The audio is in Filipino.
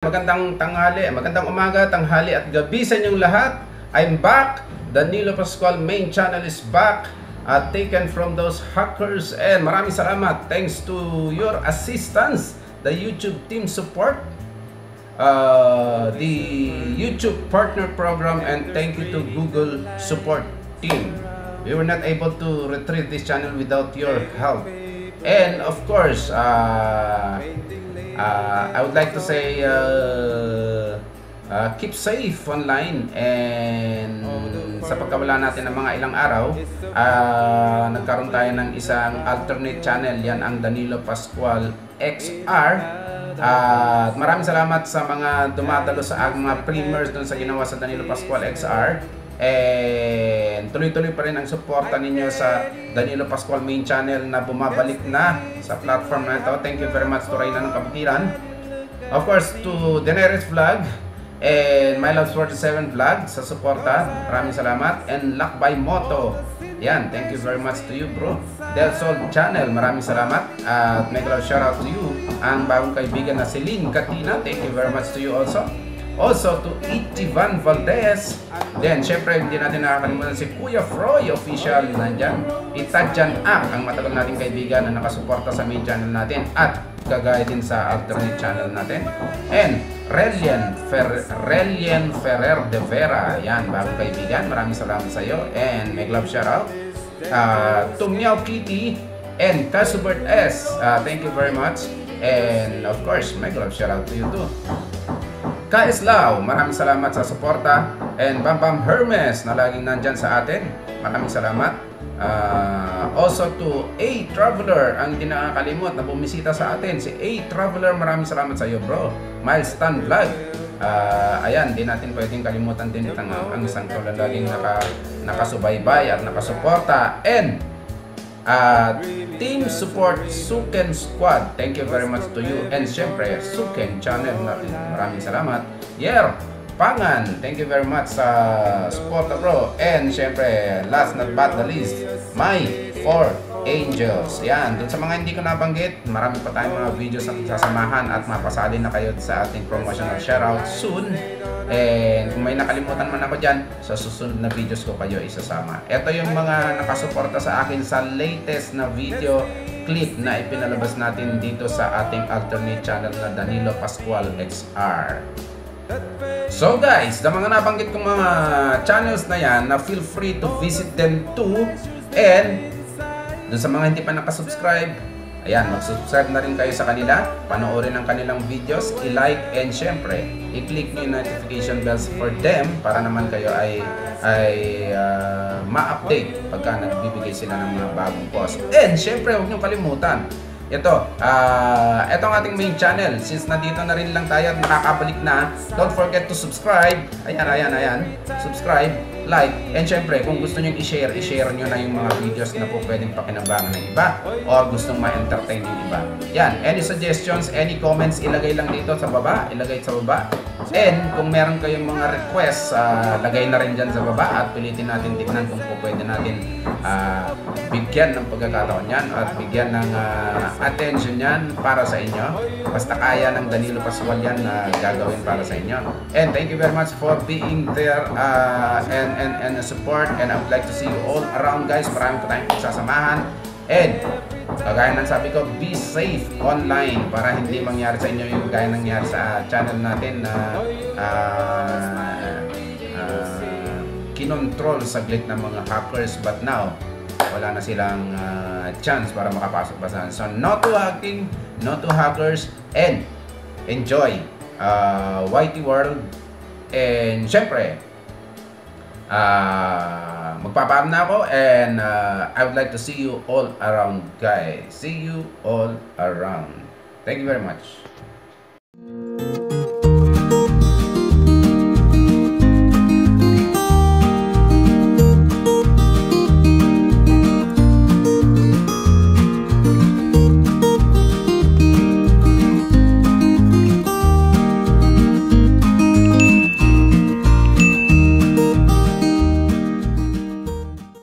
Magandang tanghali, magandang umaga, tanghali at gabi sa inyong lahat. I'm back. Danilo Pascual main channel is back. Taken from those hackers, and maraming salamat. Thanks to your assistance, the YouTube team support, the YouTube partner program, and thank you to Google support team. We were not able to retrieve this channel without your help. And of course, I would like to say keep safe online, and sa pagkawala natin ng mga ilang araw, nagkaroon tayo ng isang alternate channel. Yan ang Danilo Pascual XR. At maraming salamat sa mga dumadalo sa mga premiers dun sa ginawa sa Danilo Pascual XR. And tuloy-tuloy pa rin ang suporta ninyo sa Danilo Pascual main channel na bumabalik na sa platform na ito. Thank you very much to Reyna ng Kabutiran. Of course, to Daenerys Vlog and My Loves 47 Vlog sa suporta. Maraming salamat. And Lakbay Moto. Yan, thank you very much to you, bro. Del Sol Channel, maraming salamat. At mega love shoutout to you. Ang bagong kaibigan na si Lynn Katina, thank you very much to you also. Also to Itivan Valdez. Then, syempre, hindi natin nakakalimutan si Kuya Froy Official. Nandyan. Itadjan Ak, ang matagal nating kaibigan na nakasuporta sa main channel natin. At kagaya din sa alternate channel natin. And Relian Ferrer de Vera. Yan, bagong kaibigan. Maraming salamat sa iyo. And may love shoutout to Meow Kitty and Kasubert S. Thank you very much. And of course, may love shoutout to you too. Kaislao, maraming salamat sa suporta. And Bam Bam Hermes na laging nandyan sa atin. Maraming salamat. Also to A Traveler, ang hindi nakakalimot na bumisita sa atin. Si A Traveler, maraming salamat sa iyo, bro. Milestone Vlog. Ayan, di natin pwedeng kalimutan din ang isang tol na laging nakasubaybay at nakasuporta. And team support Suken Squad, thank you very much to you. And syempre Suken channel natin, maraming salamat. Yer Pangan, thank you very much sa support, bro. And syempre last not but the least, my 4 angels. Yan, dun sa mga hindi ko nabanggit, marami pa tayong mga videos na sasamahan at mapasali na kayo sa ating promotional shoutout soon. And kung may nakalimutan man ako dyan, sa susunod na videos ko kayo isasama. Ito yung mga nakasuporta sa akin sa latest na video clip na ipinalabas natin dito sa ating alternate channel na Danilo Pascual XR. So guys, sa mga nabanggit kong mga channels na yan, na feel free to visit them too. And dun sa mga hindi pa nakasubscribe, ayan, mag-subscribe na rin kayo sa kanila, panoorin ang kanilang videos, i-like, and syempre, i-click nyo yung notification bells for them para naman kayo ay ma-update pagka nagbibigay sila ng mga bagong post. And syempre, huwag nyo kalimutan, ito ang ating main channel. Since nandito na rin lang tayo at nakakabalik na, don't forget to subscribe. Ayan. Subscribe, like, and syempre, kung gusto nyo i-share nyo na yung mga videos na po pwedeng pakinabangan ng iba or gustong ma-entertain yung iba. Yan, any suggestions, any comments, ilagay lang dito sa baba, ilagay sa baba. And kung meron kayong mga requests, lagay na rin dyan sa baba at pilitin natin tignan kung po pwede natin bigyan ng pagkakataon yan at bigyan ng attention yan para sa inyo. Basta kaya ng Danilo Pascual yan na gagawin para sa inyo. And thank you very much for being there and support, and I would like to see you all around, guys. Marami pa tayong pagsasamahan. And kagaya ng sabi ko, be safe online para hindi mangyari sa inyo yung gaya nangyari sa channel natin na kinontrol saglit ng mga hackers, but now wala na silang chance para makapasok pa saan. So no to hacking, no to hackers, and enjoy YT World. And syempre magpapaalam na ako, and I would like to see you all around, guys. See you all around. Thank you very much.